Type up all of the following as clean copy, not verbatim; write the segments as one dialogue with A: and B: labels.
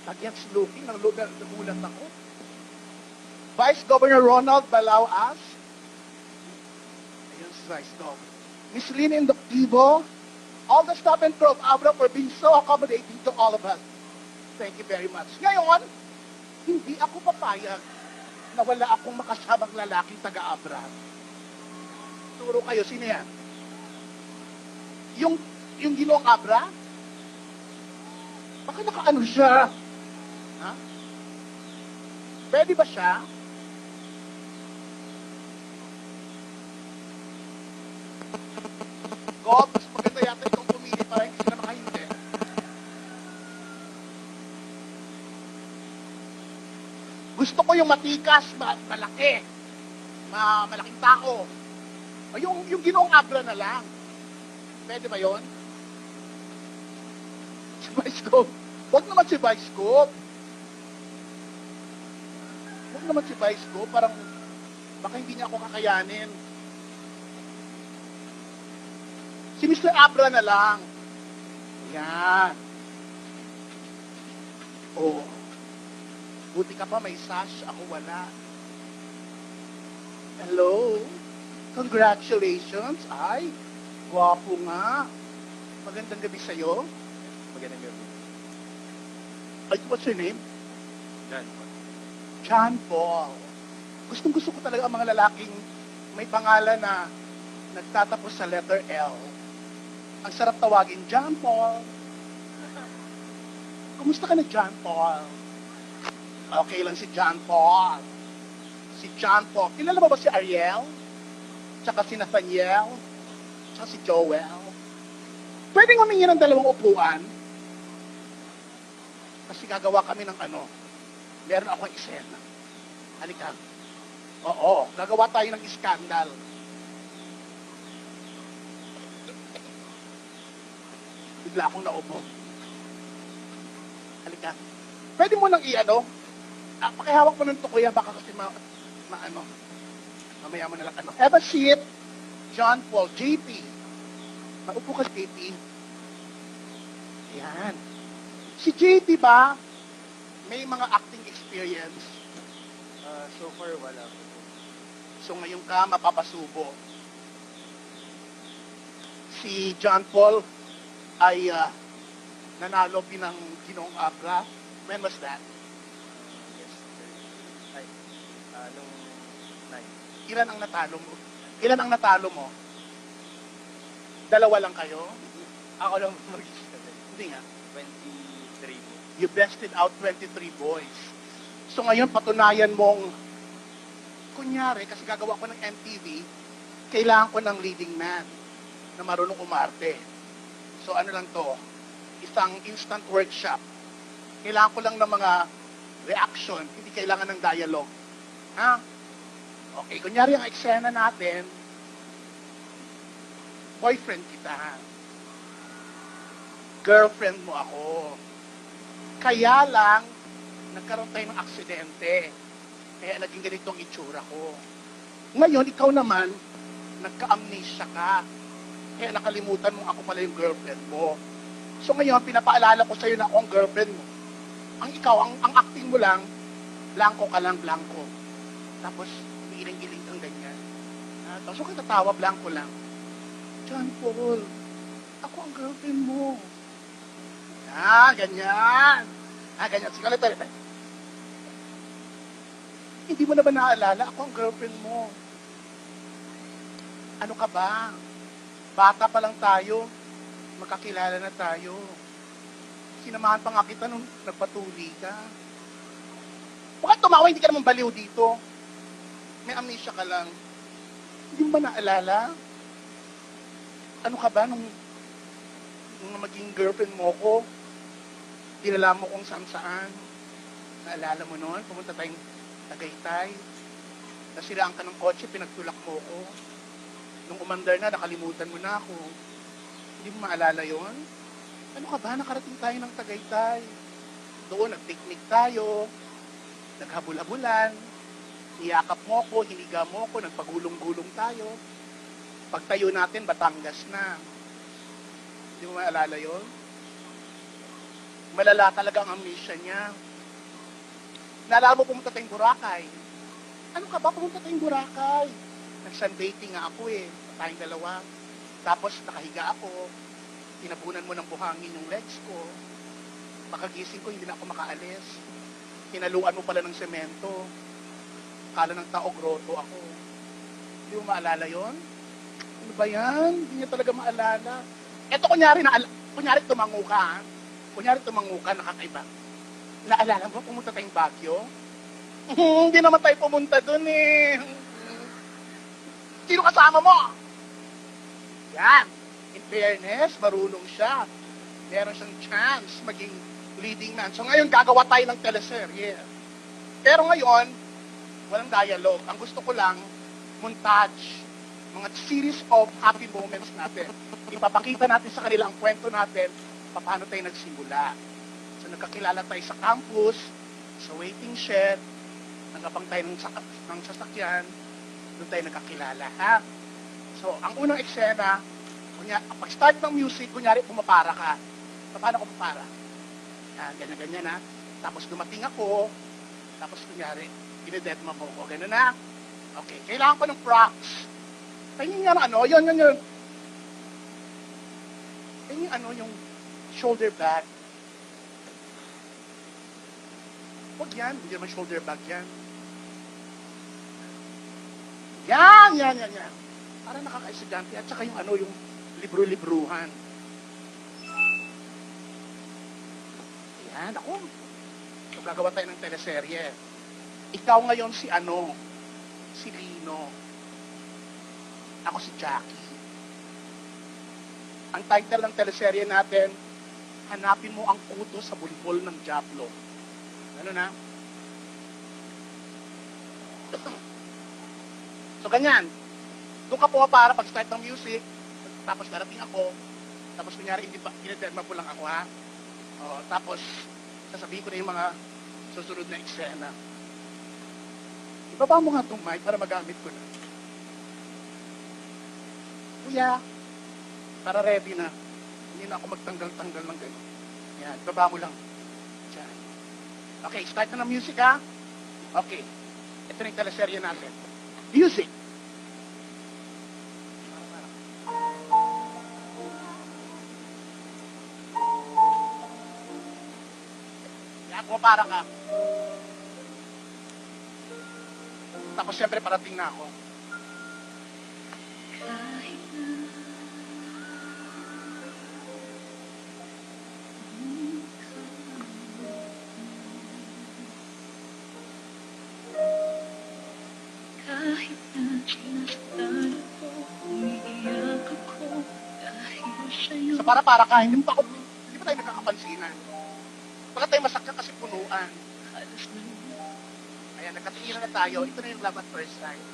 A: Against looking, nagulat ako. Vice Governor Ronald Balao-As. Ayun si Vice Gov. Miss Lynn Indoctivo. All the staff and crew of Abra for being so accommodating to all of us. Thank you very much. Ngayon, hindi ako papayag na wala akong makasamang lalaking taga-Abra. Turo kayo, sino yan? Yung Ginoong Abra? Baka nakaano siya? Ha? Pwede ba siya? Gob, mas maganda yata itong pumili para hindi sila makahindi. Gusto ko yung matikas, malaki, malaking tao. Yung Ginoong Abra na lang. Pwede ba yun? Si Vice Gov. Huwag naman si Vice Gov. Huwag naman si Vice Gov. Parang, baka hindi niya ako kakayanin. Si Mr. Abra na lang. Yan. Oh. Buti ka pa may sash. Ako wala. Hello. Congratulations. Ay, gwapo nga. Magandang gabi sa'yo.
B: Magandang gabi.
A: Ay, what's your name?
B: John.
A: John Paul. Gustong-gusto ko talaga ang mga lalaking may pangalan na nagtatapos sa letter L. Ang sarap tawagin, John Paul. Kumusta ka na, John Paul? Okay lang si John Paul. Si John Paul. Kilala mo ba si Ariel? Tsaka si Nathaniel? Tsaka si Joel? Pwedeng humingi ng 2 upuan? Kasi gagawa kami ng ano. Meron akong isena. Halika. Oo, gagawa tayo ng iskandal. Bigla akong naubo. Halika. Pwede mo nang i-ano? Pakihawak mo ng tukuya, baka kasi maano. Mamaya mo na lang ano. Have a seat. John Paul. JP. Maupo ka, JP. Yan. Si JP ba, may mga acting experience?
B: So far, wala po.
A: So ngayon ka, mapapasubo. Si John Paul ay nanalo ng Ginoong Abra. When was that?
B: Yes, sir. Ay, nung 9.
A: Ilan ang natalo mo? Ilan ang natalo mo? 2 lang kayo?
B: Ako lang mag-isa.
A: Hindi nga.
B: 23 po.
A: You bested out 23 boys. So ngayon, patunayan mong, kunyari, kasi gagawa ko ng MTV, kailangan ko ng leading man na marunong umarte. So ano lang to, isang instant workshop. Kailangan ko lang ng mga reaction, hindi kailangan ng dialogue. Ha? Okay, kunyari ang eksena natin, boyfriend kita. Girlfriend mo ako. Kaya lang, nagkaroon tayo ng aksidente. Kaya naging ganitong itsura ko. Ngayon, ikaw naman, nagka-amnesia ka. Kaya nakalimutan mo ako pala yung girlfriend mo. So ngayon, pinapaalala ko sa'yo na ako ang girlfriend mo. Ang ikaw, ang acting mo lang, blanco ka lang, blanco. Tapos, iiling-iling kang ganyan. Tapos kung tatawa, blanco lang. John Paul, ako ang girlfriend mo. Ganyan. Ganyan. Sige, ulit. Hindi mo na ba naaalala? Ako ang girlfriend mo. Ano ka ba? Bata pa lang tayo. Magkakilala na tayo. Sinamahan pa nga kita nung nagpatuli ka. Bakit tumawa? Hindi ka naman baliw dito. May amnesia ka lang. Hindi mo ba naalala? Ano ka ba nung maging girlfriend mo ko? Dinala mo kung saan-saan. Naalala mo noon? Pumunta tayong Tagaytay. Nasiraan ka ng kotse, pinagtulak mo ko. Nung umandar na, nakalimutan mo na ako. Hindi mo maalala yon? Ano ka ba? Nakarating tayo ng Tagaytay. Doon, nag-picnic tayo. Naghabol-habulan. Niyakap mo ko, hiniga mo ko, nagpagulong-gulong tayo. Pagtayo natin, Batangas na. Hindi mo maalala yon? Malala talaga ang amnesia niya. Naalala mo pumunta tayong Boracay. Ano ka ba? Pumunta tayong Boracay. Nag-sunbathing nga ako eh. Tayong dalawa. Tapos nakahiga ako. Tinabunan mo ng buhangin yung legs ko. Pagkagising ko, hindi na ako makaalis. Hinaluan mo pala ng semento. Kala ng tao, grotto ako. Hindi mo maalala yon? Ano ba yan? Hindi niya talaga maalala. Eto kunyari tumango ka, ha? Kunyari tumango ka, nakakaiba. Naalala mo, pumunta tayong Baguio? Hindi naman tayo pumunta dun eh. Sino kasama mo? Yan. In fairness, marunong siya. Meron siyang chance maging leading man. So ngayon, gagawa tayo ng teleserye. Pero ngayon, walang dialogue. Ang gusto ko lang, montage. Mga series of happy moments natin. Ipapakita natin sa kanila ang kwento natin, paano tayo nagsimula. So nagkakilala tayo sa campus, sa waiting shed, nagabang tayo ng sasakyan, doon tayo nagkakilala, ha? So, ang unang eksena, pag start ng music, kunyari pumapara ka. Paano ko pumapara? Ganyan-ganyan, ha? Tapos dumating ako, tapos kunyari, dinedetma mo ko, gano'n na. Okay, kailangan ko ng props. Tingin nga yun. Tingin yung shoulder bag. Huwag yan, hindi naman shoulder bag yan. Yan. Para nakaka-estudyante at saka yung libro-libruhan. Yan, ako. So, gagawa tayo ng teleserye. Ikaw ngayon si Lino. Ako si Chokie. Ang title ng teleserye natin, hanapin mo ang kuto sa bulbol ng Diablo. Ano na? So, ganyan. Doon ka pumapara pag start ng music, tapos darating ako, tapos kunyari, inedetma po lang ako, ha? O, tapos, sasabihin ko na yung mga susunod na eksena. Ibaba mo nga itong mic para magamit ko na. Kuya, para ready na. Hindi na ako magtanggal-tanggal ng gano'n. Yan, ibaba mo lang. Diyan. Okay, start na ng music, ha? Okay. Ito na yung teleserye natin. Music. Para ka. Tapos siyempre parating na ako.
C: Kahit na sinastan ko, umiiyak ako dahil sa'yo.
A: So para ka, hindi pa tayo nagkakapansinan. Baka tayo masakyan kasi punuan. Ayan, nagkatingin na tayo. Ito na yung love at first time.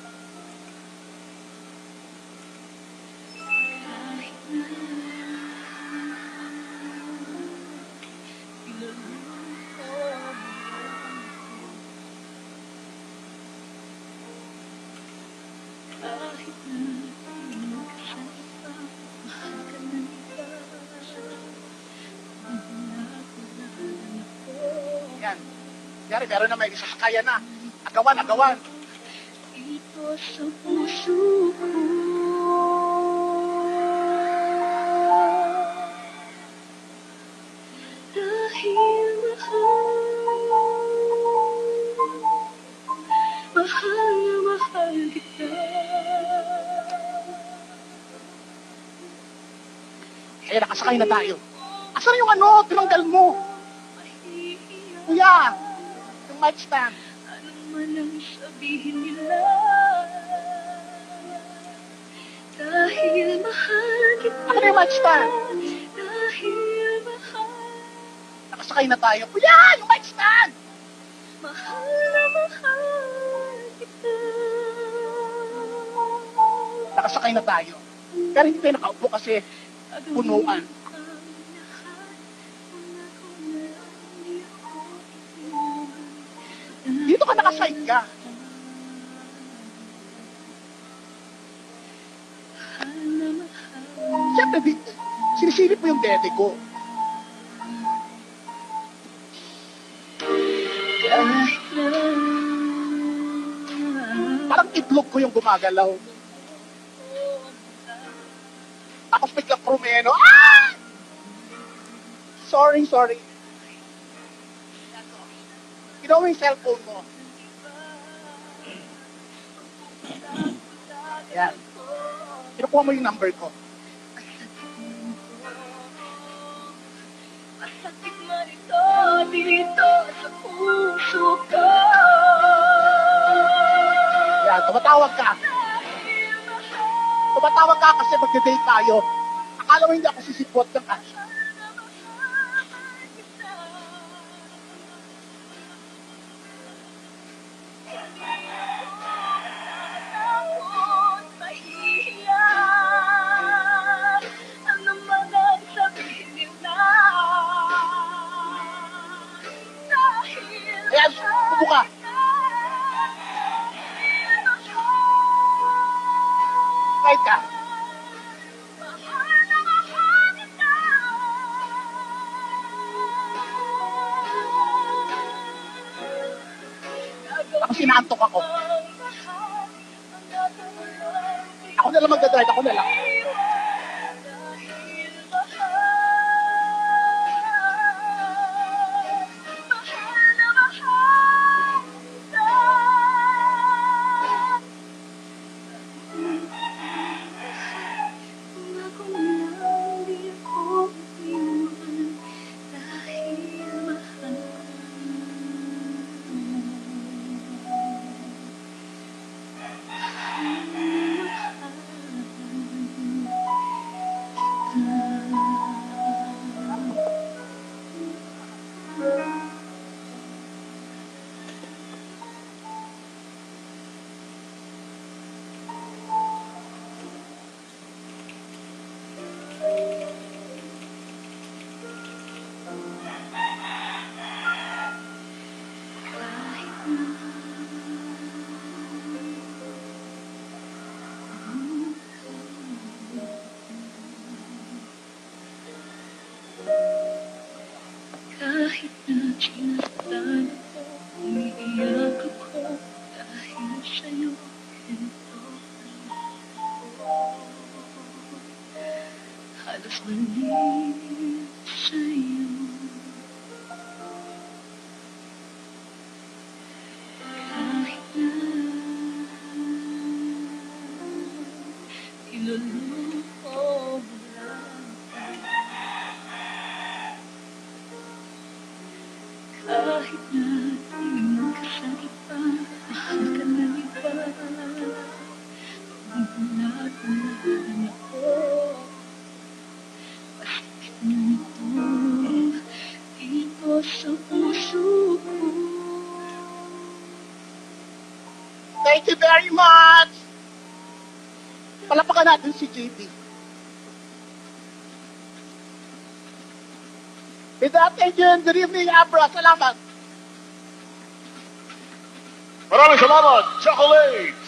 A: Yan. Yari, meron na may isasakayan na. Agawan.
C: Ito sa puso ko. Dahil mahal kita.
A: Eh, nakasakay na tayo. Asan yung tinanggal mo? Kuya, yung mic stand.
C: Ano man ang sabihin nila, dahil mahal kita.
A: Ano yung mic stand?
C: Dahil mahal.
A: Nakasakay na tayo. Kuya, yung mic stand!
C: Mahal na mahal kita.
A: Nakasakay na tayo. Pero hindi tayo nakaupo kasi punuan. Dito ka nakaside ka. Siyempre, sinisilip mo yung dede ko.
C: Kahit na
A: Parang itlog ko yung gumagalaw. Tapos biglang krumeno. Ah! Sorry. Kinuha mo yung cellphone mo. Yan. Kinukuha mo yung number ko.
C: masakit man ito dito sa puso ko.
A: Yan, tumatawag ka. Tumatawag ka kasi magde-date tayo. Akala mo hindi ako sisipot ng cash.
C: Takot, mahihiya. Ano man ang sabihin nila. Dahil
A: Ayan, bubuka. Kahit ka.
C: mahal na mahal kita.
A: Ako sinantok ako. Ako na lang magdadrive, ako na lang.
C: Kahit na sinastan ako, umiiyak ako dahil sa'yo ganito ako. Halos balik sa'yo. Kahit na niloloko mo lang. Kahit na di magkasakit pa, mahal ka na iba. Bulat-bulahan ako, masakit na ito dito sa puso ko.
A: Thank you very much! Palapakan natin si JB. With that, Agent, good evening, Abra. Salamat.
D: Maraming salamat, Chokoleit!